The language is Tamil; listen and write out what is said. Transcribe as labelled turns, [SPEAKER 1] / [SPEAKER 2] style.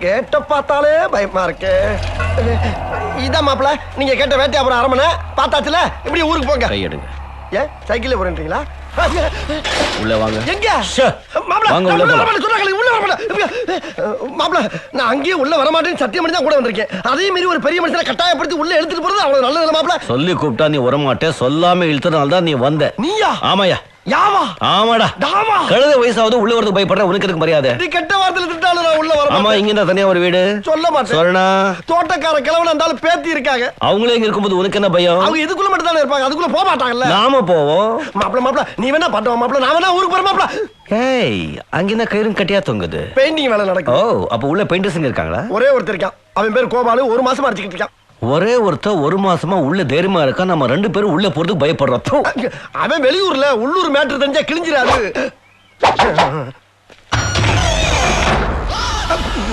[SPEAKER 1] கேட்ட பார்த்தாலே பயமா இருக்கு. இதான் மாப்பிள, நீங்க கேட்ட வேட்டையாபுரம் அரமனை பார்த்தாச்சுல. இப்படி ஊருக்கு போங்க.
[SPEAKER 2] கையெடுங்க.
[SPEAKER 1] ஏன் சைக்கிள்ல போறீங்களா?
[SPEAKER 2] உள்ள வாங்க.
[SPEAKER 1] எங்க
[SPEAKER 2] வாங்க உள்ள
[SPEAKER 1] மாப்பிள, நான் அங்கேயே உள்ள வர மாட்டேன்னு சத்தியம் பண்ணி தான் கூட வந்திருக்கேன். அதே மாதிரி ஒரு பெரிய மனுஷனை கட்டாயப்படுத்தி உள்ள எடுத்துட்டு போறது அவ்வளவு நல்லது மாப்பிள.
[SPEAKER 2] சொல்லி கூப்பிட்டா நீ வரமாட்டே, சொல்லாம இழுத்தனால தான் நீ வந்த.
[SPEAKER 1] நீயா?
[SPEAKER 2] ஆமாயா.
[SPEAKER 1] யாவா?
[SPEAKER 2] ஆமாடா.
[SPEAKER 1] டாமா.
[SPEAKER 2] கழுத வயசாவது உள்ள வரதுக்கு பயப்படுற உனக்கு எதுக்கு மரியாதை?
[SPEAKER 1] நீ கெட்ட வார்த்தையில திட்டாலும் நான் உள்ள வர மாட்டேன்.
[SPEAKER 2] ஆமா, இங்க தான் தனியா ஒரு வீடு.
[SPEAKER 1] சொல்ல மாட்டேன்.
[SPEAKER 2] சொல்லனா?
[SPEAKER 1] தோட்டக்கார கிழவன் இருந்தாலும் பேத்தி இருக்காங்க.
[SPEAKER 2] அவங்களே இங்க இருக்கும்போது உனக்கு என்ன பயம்?
[SPEAKER 1] அவங்க இதுக்குள்ள மட்டும் தானே இருப்பாங்க, அதுக்குள்ள போக மாட்டாங்கல்ல.
[SPEAKER 2] நாம போவோம்.
[SPEAKER 1] மாப்பிள நீ வேணா பட்டவா மாப்பிள, நான் வேணா ஊருக்கு போற மாப்பிள.
[SPEAKER 2] ஏய், அங்க என்ன கயிறும் கட்டியா தொங்குது?
[SPEAKER 1] பெயிண்டிங் வேலை
[SPEAKER 2] ஓ,
[SPEAKER 1] நடக்குது.
[SPEAKER 2] அப்ப உள்ள பெயிண்டர்ஸ் இருக்காங்களா?
[SPEAKER 1] ஒரே ஒருத்தர் இருக்கான், அவன் பேர் கோபாலு. ஒரு மாசமா அடிச்சுக்கிட்டு இருக்கான்.
[SPEAKER 2] ஒரே ஒருத்தர் ஒரு மாசமா உள்ள தைரியமா இருக்கா, நம்ம ரெண்டு பேரும் உள்ள போறதுக்கு பயப்படுறோம்.
[SPEAKER 1] அவன் வெளியூர்ல, உள்ளூர் மேட்டர் தெரிஞ்சா கிழிஞ்சிராது.